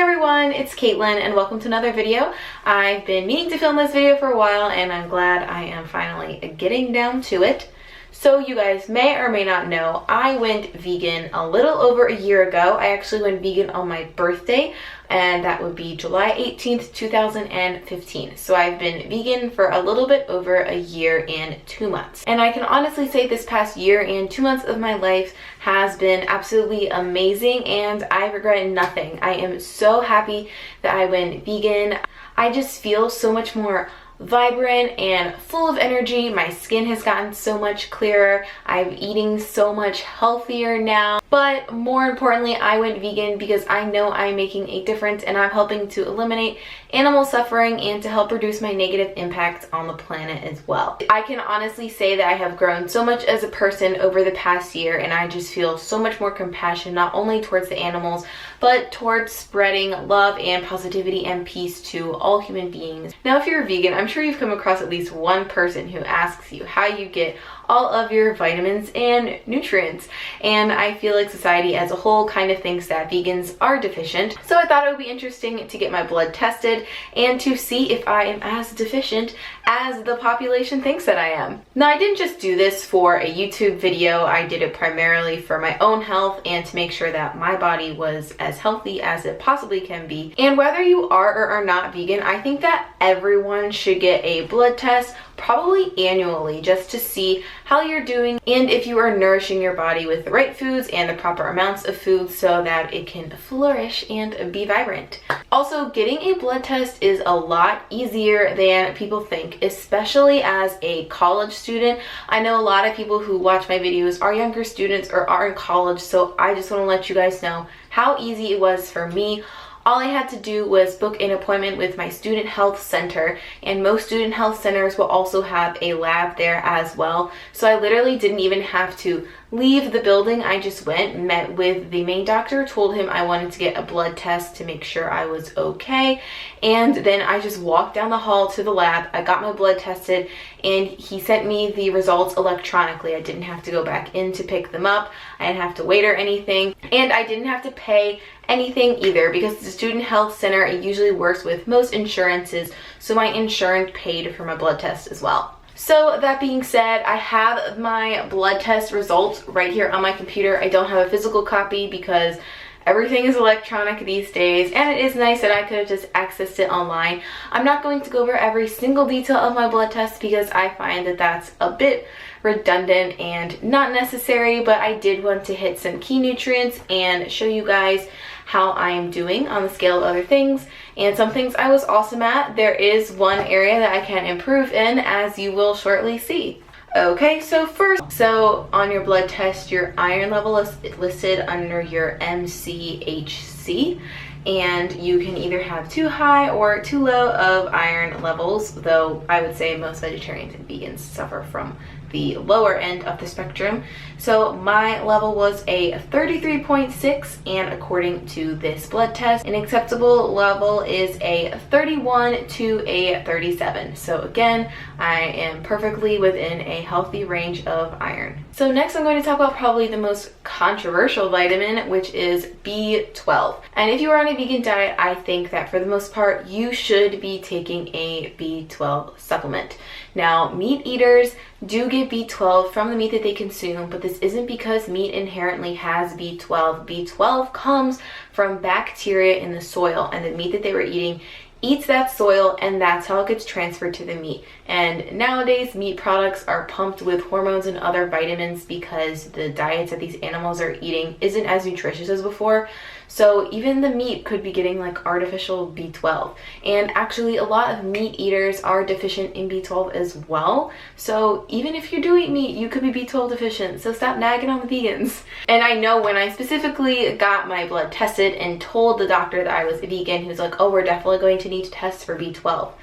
everyone, it's Caitlin and welcome to another video. I've been meaning to film this video for a while and I'm glad I am finally getting down to it. So you guys may or may not know, I went vegan a little over a year ago. I actually went vegan on my birthday, and that would be July 18th, 2015. So I've been vegan for a little bit over a year and 2 months. And I can honestly say this past year and 2 months of my life has been absolutely amazing and I regret nothing. I am so happy that I went vegan. I just feel so much more vibrant and full of energy. My skin has gotten so much clearer. I'm eating so much healthier now. But more importantly, I went vegan because I know I'm making a difference and I'm helping to eliminate animal suffering and to help reduce my negative impact on the planet as well. I can honestly say that I have grown so much as a person over the past year, and I just feel so much more compassion not only towards the animals but towards spreading love and positivity and peace to all human beings. Now, if you're a vegan, I'm sure you've come across at least one person who asks you how you get all of your vitamins and nutrients, and I feel like society as a whole kind of thinks that vegans are deficient. So I thought it would be interesting to get my blood tested and to see if I am as deficient as the population thinks that I am. Now, I didn't just do this for a YouTube video. I did it primarily for my own health and to make sure that my body was as healthy as it possibly can be. And whether you are or are not vegan, I think that everyone should get a blood test, probably annually, just to see how you're doing and if you are nourishing your body with the right foods and the proper amounts of food so that it can flourish and be vibrant. Also, getting a blood test is a lot easier than people think, especially as a college student. I know a lot of people who watch my videos are younger students or are in college, so I just want to let you guys know how easy it was for me. All I had to do was book an appointment with my student health center, and most student health centers will also have a lab there as well. So I literally didn't even have to leave the building. I just went, met with the main doctor, told him I wanted to get a blood test to make sure I was okay, and then I just walked down the hall to the lab. I got my blood tested and he sent me the results electronically. I didn't have to go back in to pick them up. I didn't have to wait or anything, and I didn't have to pay anything either because the student health center, it usually works with most insurances, so my insurance paid for my blood test as well. So that being said, I have my blood test results right here on my computer. I don't have a physical copy because everything is electronic these days, and it is nice that I could have just accessed it online. I'm not going to go over every single detail of my blood test because I find that that's a bit redundant and not necessary, but I did want to hit some key nutrients and show you guys how I'm doing on the scale of other things, and some things I was awesome at. There is one area that I can improve in, as you will shortly see. Okay, so first, on your blood test, your iron level is listed under your MCHC, and you can either have too high or too low of iron levels, though I would say most vegetarians and vegans suffer from the lower end of the spectrum. So my level was a 33.6, and according to this blood test, an acceptable level is a 31 to a 37. So again, I am perfectly within a healthy range of iron. So next I'm going to talk about probably the most controversial vitamin, which is B12. And if you are on a vegan diet, I think that for the most part you should be taking a B12 supplement. Now, meat eaters do get B12 from the meat that they consume, but this isn't because meat inherently has B12. B12 comes from bacteria in the soil, and the meat that they were eating eats that soil, and that's how it gets transferred to the meat. And nowadays, meat products are pumped with hormones and other vitamins because the diets that these animals are eating isn't as nutritious as before. So even the meat could be getting like artificial B12. And actually, a lot of meat eaters are deficient in B12 as well. So even if you do eat meat, you could be B12 deficient. So stop nagging on the vegans. And I know when I specifically got my blood tested and told the doctor that I was a vegan, he was like, oh, we're definitely going to need to test for B12.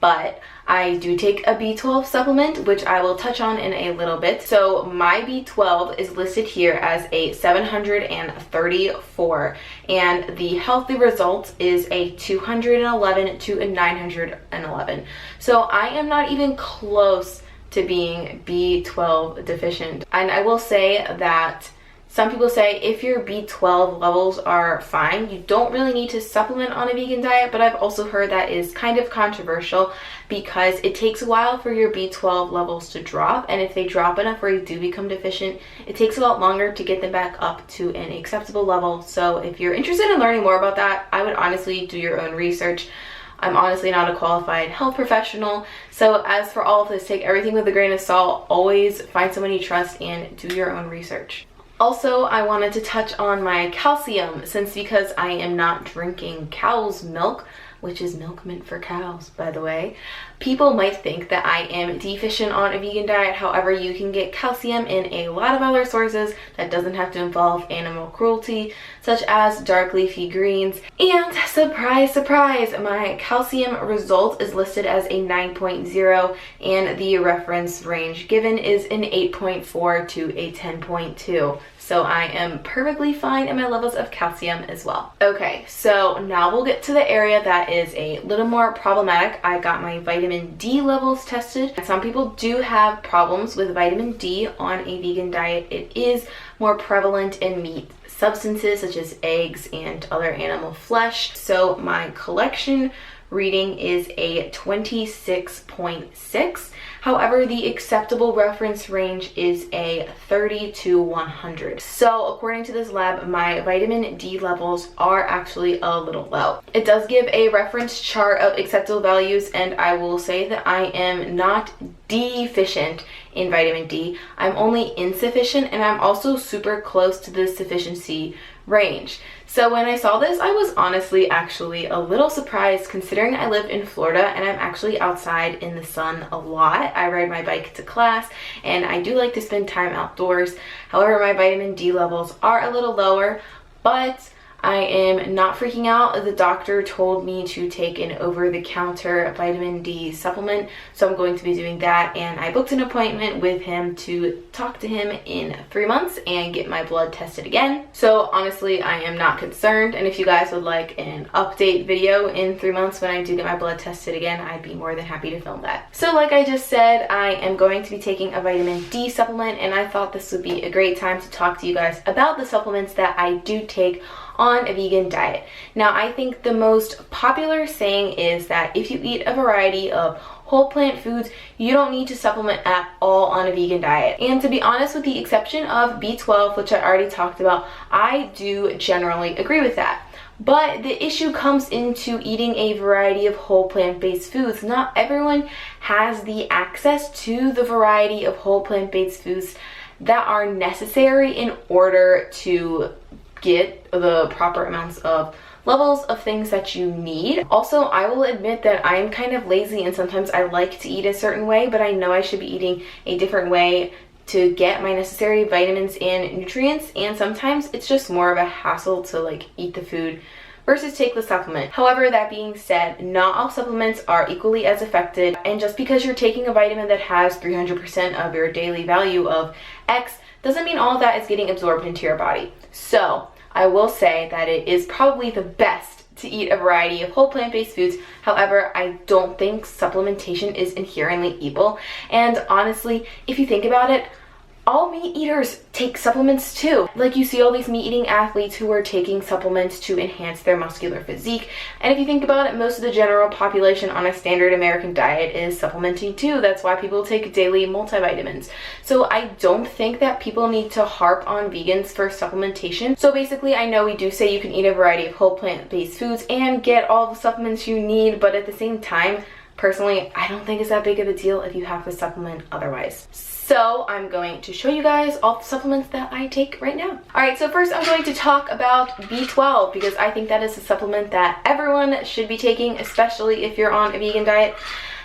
But I do take a B12 supplement, which I will touch on in a little bit. So my B12 is listed here as a 734, and the healthy result is a 211 to a 911. So I am not even close to being B12 deficient. And I will say that Some people say if your B12 levels are fine, you don't really need to supplement on a vegan diet, but I've also heard that is kind of controversial because it takes a while for your B12 levels to drop, and if they drop enough where you do become deficient, it takes a lot longer to get them back up to an acceptable level. So if you're interested in learning more about that, I would honestly do your own research. I'm honestly not a qualified health professional, so as for all of this, take everything with a grain of salt. Always find someone you trust and do your own research. Also, I wanted to touch on my calcium, because I am not drinking cow's milk, which is milk meant for cows, by the way. People might think that I am deficient on a vegan diet. However, you can get calcium in a lot of other sources that doesn't have to involve animal cruelty, such as dark leafy greens. And surprise, surprise, my calcium result is listed as a 9.0 and the reference range given is an 8.4 to a 10.2. So I am perfectly fine in my levels of calcium as well. Okay, so now we'll get to the area that is a little more problematic. I got my vitamin D levels tested. Some people do have problems with vitamin D on a vegan diet. It is more prevalent in meat substances such as eggs and other animal flesh. So my collection reading is a 26.6. However, the acceptable reference range is a 30 to 100. So according to this lab, my vitamin D levels are actually a little low. It does give a reference chart of acceptable values, and I will say that I am not deficient in vitamin D. I'm only insufficient, and I'm also super close to the sufficiency range. So when I saw this, I was honestly actually a little surprised, considering I live in Florida and I'm actually outside in the sun a lot. I ride my bike to class and I do like to spend time outdoors. However, my vitamin D levels are a little lower, but I am not freaking out. The doctor told me to take an over-the-counter vitamin D supplement, so I'm going to be doing that, and I booked an appointment with him to talk to him in 3 months and get my blood tested again. So honestly, I am not concerned, and if you guys would like an update video in 3 months when I do get my blood tested again, I'd be more than happy to film that. So like I just said, I am going to be taking a vitamin D supplement, and I thought this would be a great time to talk to you guys about the supplements that I do take on a vegan diet. Now, I think the most popular saying is that if you eat a variety of whole plant foods, you don't need to supplement at all on a vegan diet. And to be honest, with the exception of B12, which I already talked about, I do generally agree with that. But the issue comes into eating a variety of whole plant-based foods. Not everyone has the access to the variety of whole plant-based foods that are necessary in order to get the proper amounts of levels of things that you need. Also, I will admit that I'm kind of lazy and sometimes I like to eat a certain way, but I know I should be eating a different way to get my necessary vitamins and nutrients, and sometimes it's just more of a hassle to like eat the food versus take the supplement. However, that being said, not all supplements are equally as effective, and just because you're taking a vitamin that has 300% of your daily value of X doesn't mean all of that is getting absorbed into your body. So I will say that it is probably the best to eat a variety of whole plant-based foods. However, I don't think supplementation is inherently evil. And honestly, if you think about it, all meat eaters take supplements too. Like, you see all these meat eating athletes who are taking supplements to enhance their muscular physique. And if you think about it, most of the general population on a standard American diet is supplementing too. That's why people take daily multivitamins. So I don't think that people need to harp on vegans for supplementation. So basically, I know we do say you can eat a variety of whole plant-based foods and get all the supplements you need, but at the same time, personally, I don't think it's that big of a deal if you have to supplement otherwise. So I'm going to show you guys all the supplements that I take right now. Alright, so first I'm going to talk about B12, because I think that is a supplement that everyone should be taking, especially if you're on a vegan diet.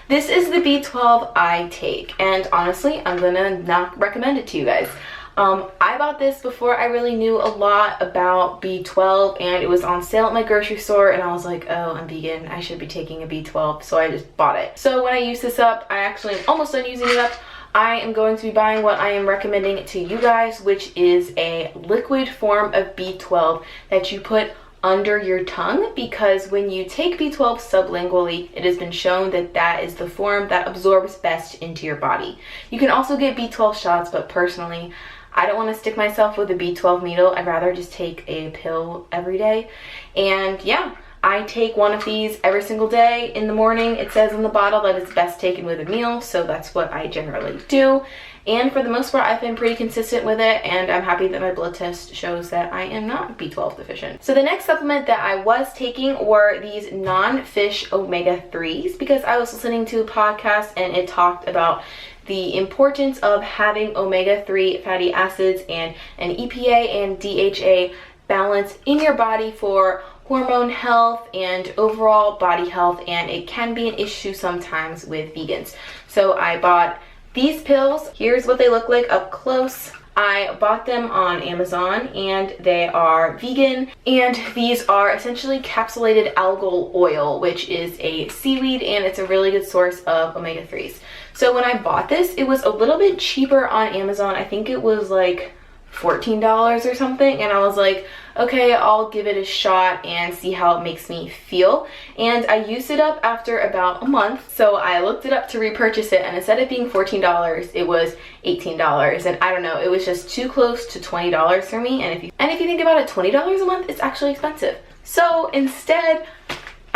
This is the B12 I take, and honestly, I'm gonna not recommend it to you guys. I bought this before I really knew a lot about B12, and it was on sale at my grocery store, and I was like, oh, I'm vegan, I should be taking a B12, so I just bought it. So when I use this up, I actually am almost done using it up. I am going to be buying what I am recommending to you guys, which is a liquid form of B12 that you put under your tongue, because when you take B12 sublingually, it has been shown that that is the form that absorbs best into your body. You can also get B12 shots, but personally, I don't want to stick myself with a B12 needle. I'd rather just take a pill every day. And yeah, I take one of these every single day in the morning. It says on the bottle that it's best taken with a meal, so that's what I generally do. And for the most part, I've been pretty consistent with it, and I'm happy that my blood test shows that I am not B12 deficient. So the next supplement that I was taking were these non-fish omega-3s, because I was listening to a podcast and it talked about the importance of having omega-3 fatty acids and an EPA and DHA balance in your body for hormone health and overall body health, and it can be an issue sometimes with vegans. So I bought these pills. Here's what they look like up close. I bought them on Amazon and they are vegan, and these are essentially capsulated algal oil, which is a seaweed, and it's a really good source of omega-3s. So when I bought this, it was a little bit cheaper on Amazon. I think it was like $14 or something, and I was like, okay, I'll give it a shot and see how it makes me feel. And I used it up after about a month, so I looked it up to repurchase it, and instead of being $14, it was $18. And I don't know, it was just too close to $20 for me. And if you think about it, $20 a month, it's actually expensive. So instead,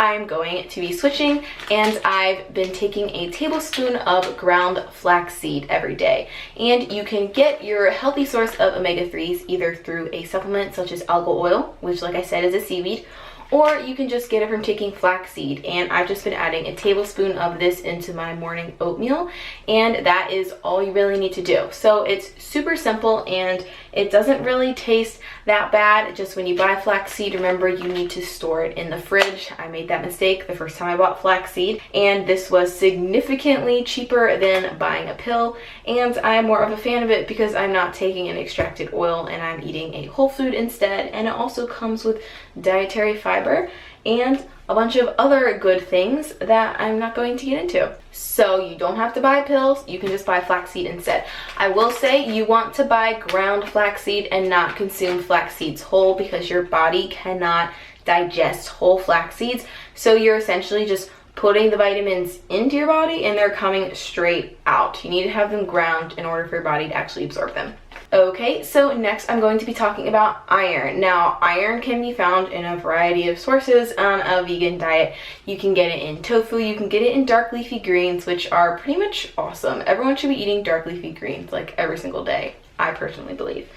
I'm going to be switching, and I've been taking a tablespoon of ground flaxseed every day. And you can get your healthy source of omega-3s either through a supplement such as algal oil, which like I said is a seaweed, or you can just get it from taking flaxseed. And I've just been adding a tablespoon of this into my morning oatmeal, and that is all you really need to do. So it's super simple, and it doesn't really taste that bad. Just when you buy flaxseed, remember you need to store it in the fridge. I made that mistake the first time I bought flaxseed, and this was significantly cheaper than buying a pill, and I'm more of a fan of it because I'm not taking an extracted oil and I'm eating a whole food instead. And it also comes with dietary fiber and a bunch of other good things that I'm not going to get into. So you don't have to buy pills, you can just buy flaxseed instead. I will say you want to buy ground flaxseed and not consume flax seeds whole, because your body cannot digest whole flax seeds. So you're essentially just putting the vitamins into your body and they're coming straight out. You need to have them ground in order for your body to actually absorb them. Okay, so next I'm going to be talking about iron. Now, iron can be found in a variety of sources on a vegan diet. You can get it in tofu, you can get it in dark leafy greens, which are pretty much awesome. Everyone should be eating dark leafy greens like every single day, I personally believe.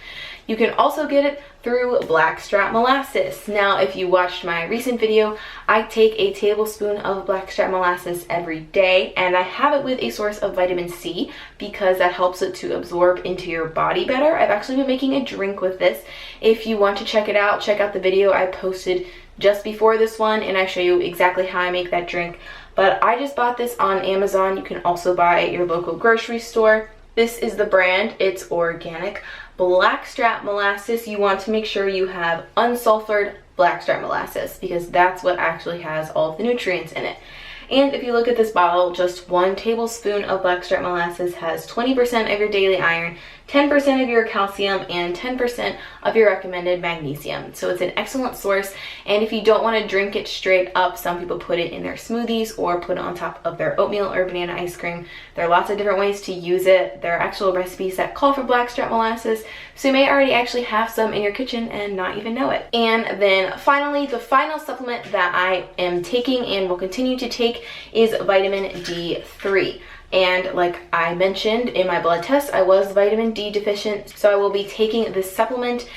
You can also get it through blackstrap molasses. Now, if you watched my recent video, I take a tablespoon of blackstrap molasses every day, and I have it with a source of vitamin C because that helps it to absorb into your body better. I've actually been making a drink with this. If you want to check it out, check out the video I posted just before this one, and I show you exactly how I make that drink. But I just bought this on Amazon. You can also buy it at your local grocery store. This is the brand. It's organic blackstrap molasses. You want to make sure you have unsulfured blackstrap molasses because that's what actually has all of the nutrients in it. And if you look at this bottle, just 1 tablespoon of blackstrap molasses has 20% of your daily iron, 10% of your calcium, and 10% of your recommended magnesium. So it's an excellent source. And if you don't want to drink it straight up, some people put it in their smoothies or put it on top of their oatmeal or banana ice cream. There are lots of different ways to use it. There are actual recipes that call for blackstrap molasses, so you may already actually have some in your kitchen and not even know it. And then finally, the final supplement that I am taking and will continue to take is vitamin D3. And like I mentioned in my blood test, I was vitamin D deficient, so I will be taking this supplement.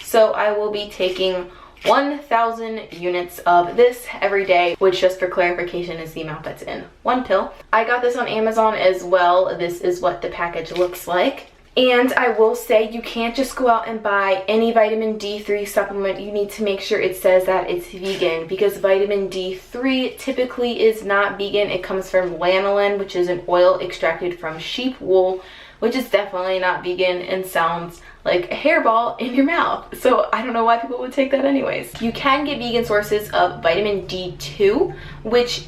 So I will be taking 1,000 units of this every day, which, just for clarification, is the amount that's in 1 pill. I got this on Amazon as well. This is what the package looks like. And I will say you can't just go out and buy any vitamin D3 supplement. You need to make sure it says that it's vegan, because vitamin D3 typically is not vegan. It comes from lanolin, which is an oil extracted from sheep wool, which is definitely not vegan and sounds like a hairball in your mouth. So I don't know why people would take that anyways. You can get vegan sources of vitamin D2, which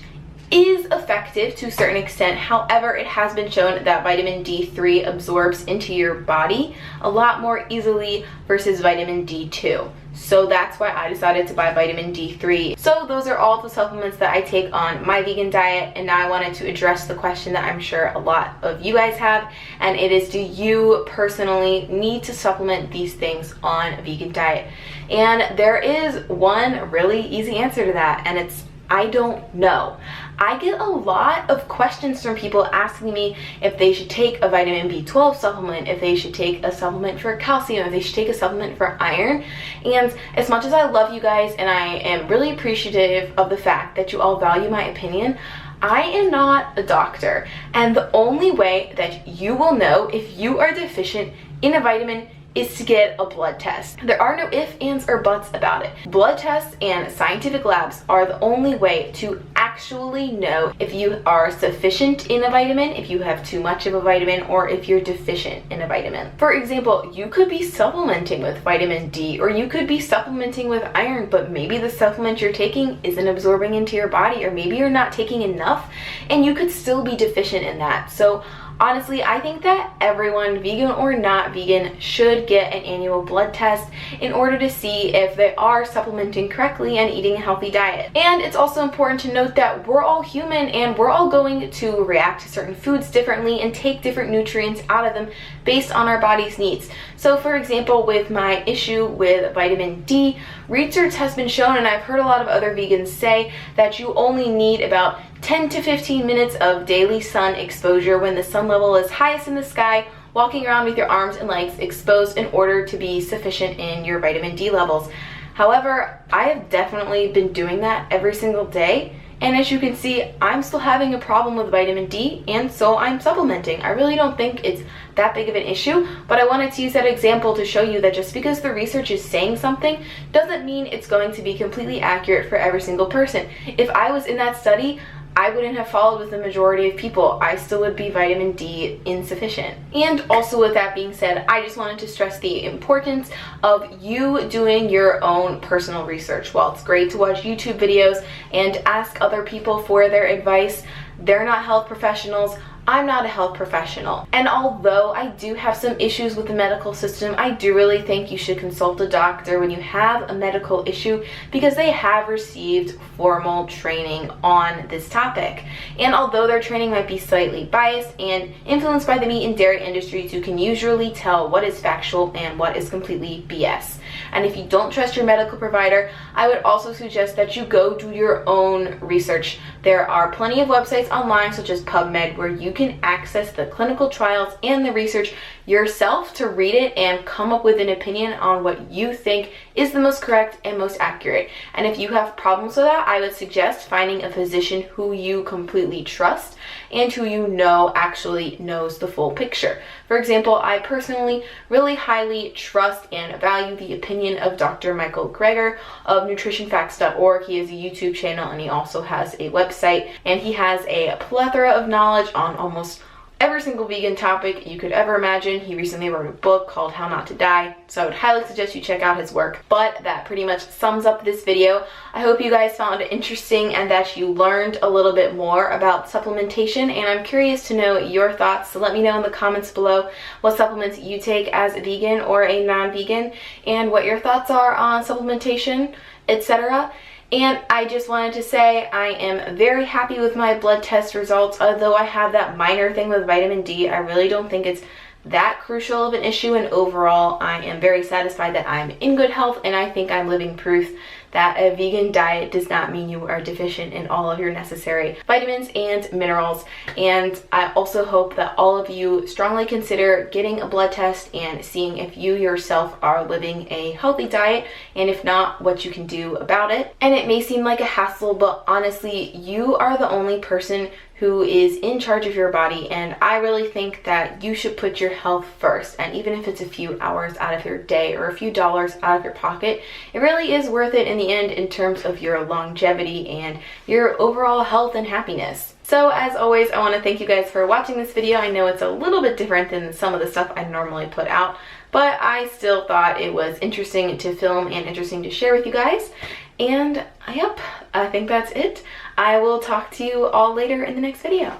is effective to a certain extent. However, it has been shown that vitamin D3 absorbs into your body a lot more easily versus vitamin D2. So that's why I decided to buy vitamin D3. So those are all the supplements that I take on my vegan diet, and now I wanted to address the question that I'm sure a lot of you guys have, and it is, do you personally need to supplement these things on a vegan diet? And there is one really easy answer to that, and it's I don't know. I get a lot of questions from people asking me if they should take a vitamin B12 supplement, if they should take a supplement for calcium, if they should take a supplement for iron. And as much as I love you guys and I am really appreciative of the fact that you all value my opinion, I am not a doctor. And the only way that you will know if you are deficient in a vitamin is to get a blood test. There are no ifs, ands, or buts about it. Blood tests and scientific labs are the only way to actually know if you are sufficient in a vitamin, if you have too much of a vitamin, or if you're deficient in a vitamin. For example, you could be supplementing with vitamin D, or you could be supplementing with iron, but maybe the supplement you're taking isn't absorbing into your body, or maybe you're not taking enough, and you could still be deficient in that. So honestly, I think that everyone, vegan or not vegan, should get an annual blood test in order to see if they are supplementing correctly and eating a healthy diet. And it's also important to note that we're all human and we're all going to react to certain foods differently and take different nutrients out of them based on our body's needs. So for example, with my issue with vitamin D, research has been shown, and I've heard a lot of other vegans say, that you only need about 10 to 15 minutes of daily sun exposure when the sun level is highest in the sky, walking around with your arms and legs exposed, in order to be sufficient in your vitamin D levels. However, I have definitely been doing that every single day, and as you can see, I'm still having a problem with vitamin D, and so I'm supplementing. I really don't think it's that big of an issue, but I wanted to use that example to show you that just because the research is saying something doesn't mean it's going to be completely accurate for every single person. If I was in that study, I wouldn't have followed with the majority of people. I still would be vitamin D insufficient. And also, with that being said, I just wanted to stress the importance of you doing your own personal research. While it's great to watch YouTube videos and ask other people for their advice, they're not health professionals. I'm not a health professional. And although I do have some issues with the medical system, I do really think you should consult a doctor when you have a medical issue, because they have received formal training on this topic. And although their training might be slightly biased and influenced by the meat and dairy industries, you can usually tell what is factual and what is completely BS. And if you don't trust your medical provider, I would also suggest that you go do your own research. There are plenty of websites online, such as PubMed, where you can access the clinical trials and the research yourself to read it and come up with an opinion on what you think is the most correct and most accurate. And if you have problems with that, I would suggest finding a physician who you completely trust and who you know actually knows the full picture. For example, I personally really highly trust and value the opinion of Dr. Michael Greger of nutritionfacts.org. He has a YouTube channel and he also has a website, and he has a plethora of knowledge on almost every single vegan topic you could ever imagine. He recently wrote a book called How Not to Die, so I would highly suggest you check out his work. But that pretty much sums up this video. I hope you guys found it interesting and that you learned a little bit more about supplementation, and I'm curious to know your thoughts, so let me know in the comments below what supplements you take as a vegan or a non-vegan, and what your thoughts are on supplementation, etc. And I just wanted to say I am very happy with my blood test results. Although I have that minor thing with vitamin D, I really don't think it's that crucial of an issue, and overall I am very satisfied that I'm in good health, and I think I'm living proof that a vegan diet does not mean you are deficient in all of your necessary vitamins and minerals. And I also hope that all of you strongly consider getting a blood test and seeing if you yourself are living a healthy diet, and if not, what you can do about it. And it may seem like a hassle, but honestly, you are the only person who is in charge of your body, and I really think that you should put your health first. And even if it's a few hours out of your day or a few dollars out of your pocket, it really is worth it in the end in terms of your longevity and your overall health and happiness. So as always, I want to thank you guys for watching this video. I know it's a little bit different than some of the stuff I normally put out, but I still thought it was interesting to film and interesting to share with you guys. And yep, I think that's it. I will talk to you all later in the next video.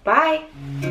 Bye!